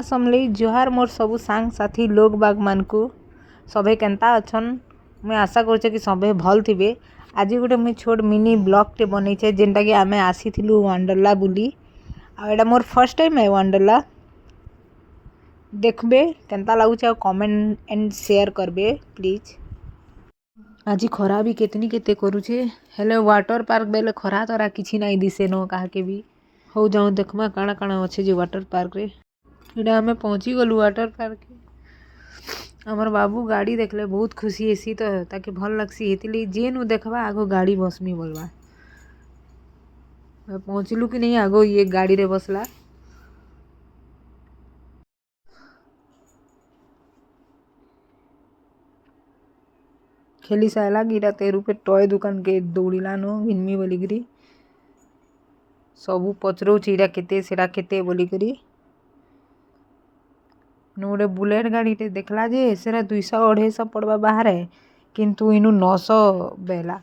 समले जोहार मोर सबू सांग साथी लोग बाग मान को सभे केंता अछन। मैं आशा करुचे कि सभे भल थिबे। आज गोटे मुझे छोट मिनी ब्लॉग टे बनईचे जेनटा कि आमे आसीथिलु वंडरला बुली। आ एटा मोर फर्स्ट टाइम है वंडरला। देखबे केंता लागुचे आ कमेंट एंड शेयर करबे प्लीज। आज खरा भी केतनी केते करूचे हेले वाटर पार्क बेले खरा तरा किछि नाही दिसे न काहके भी। हो जाऊ देखमा काଣା काଣା अच्छे जे वाटर पार्क रे। इटा आमे पहुँची गलु वाटर पार्क। आमर बाबू गाड़ी देखले बहुत खुशी हेसी तो ताके भल लगसी हेतिली जेनु देखबा आगो गाड़ी बसमी बोलबा। पहुँचलु कि नहीं आगो ये गाड़ी रे बसला। खेली साला गिरा 13 रुपए टॉय दुकान के दौड़िला नो घिनमी बोलिकरी सबू पचरौ इटा केते सेटा केते बोलिकरी। गोटे बुलेट गाड़ी टे देखला जे सेरा 200-250 पड़वा बाहर है किंतु इनु 900 बेला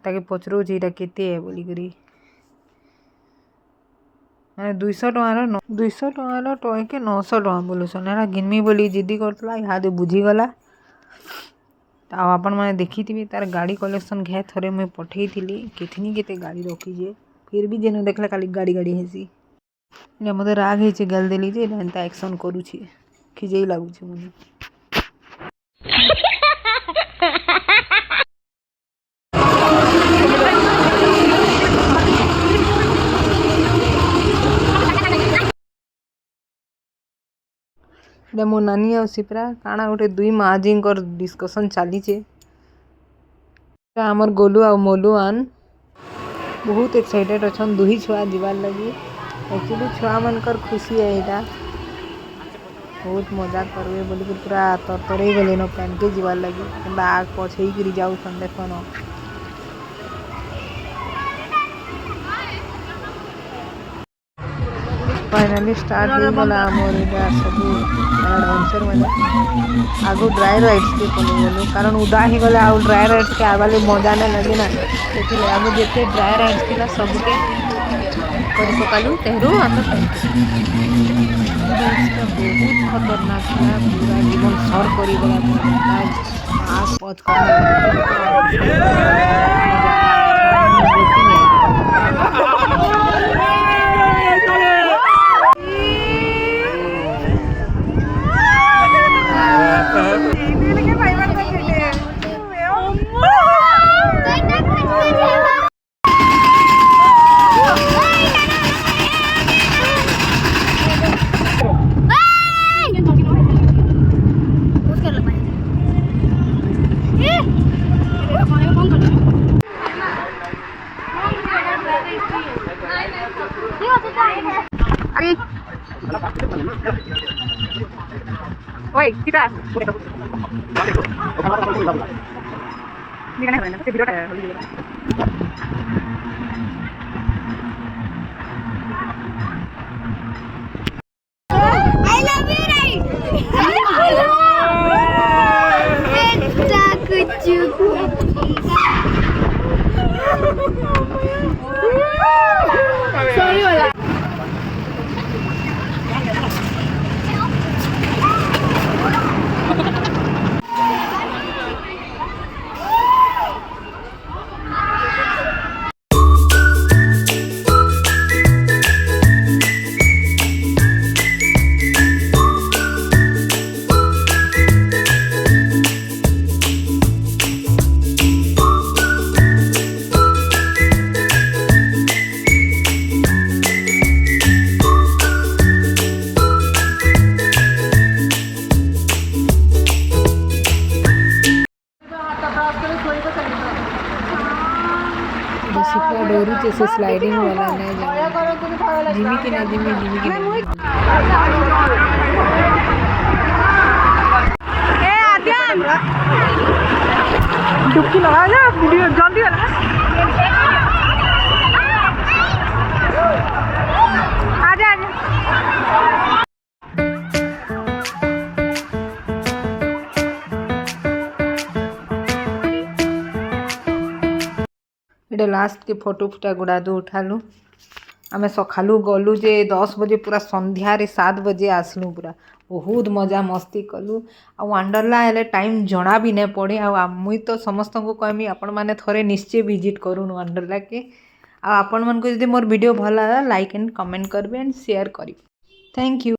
ताके पचरौ इटा केते है बोलिकरी। माने 200 टंकार टॉय के 900 टंका बोलुसन। एरा घिनमी बोली जिद्दी करतला इहादे बुझी गला। आ आपण माने देखिथिबे तार गाड़ी कलेक्शन घे थरे मैं पठेई थिली केथनी केते गाड़ी रखी जे फिर भी जेनु देखले खाली गाड़ी गाड़ी हेसी। इने मते राग हेचे गाल देली जे एंता एक्शन करूची खिजेई लागुची मने। इने मो नानी आ सिपरा काना गोटे दुई माजींकर डिस्कशन चलीचे। आमर गोलू आ मोलू आन बहुत एक्साइटेड अछन दुही छुआ जीवार लगी। एक्चुअली छुआ मनकर खुशी है एटा बहुत मजा करबे बोली पूरा तरतरे गले न पैन के जीवार लगी किंबा आग पछई करी जाऊ सन देखो न। फाइनली स्टार्ट हो गला मोर एटा सब एडवेंचर में। आगो ड्राई राइड्स के पले गलो कारण उदा ही गले आ ड्राई राइड्स के आवाले मजा न लगे ना देखले आगो जेते ड्राई राइड्स थिला सब के करी पकालु तेहरू हम बहुत खतरनाक था पूरा जीवन सर करी गला आस पच Oi, kita. Ini kan yang video ada. I love you, Rai. Takut juga. Sorry wala. डोरी जैसे स्लाइडिंग वाला नहीं जाना जिमी की ना जिमी की ए आद्यन डुबकी लगा जा वीडियो जल्दी वाला आजा आजा इधर लास्ट के फोटो फुटा गुड़ा दो उठा लूँ। आमे सखालु गलु जे 10 बजे पूरा संध्यारे 7 बजे आसलु पूरा बहुत मजा मस्ती कलु आ वंडरला हेले टाइम जना भी नहीं पड़े आ मुई तो समस्त को कहमी आपण माने थरे निश्चय विजिट करूँ वंडरला के आपण मन को यदि मोर वीडियो भल लगा लाइक एंड कमेंट करबे एंड शेयर करिवे थैंक यू।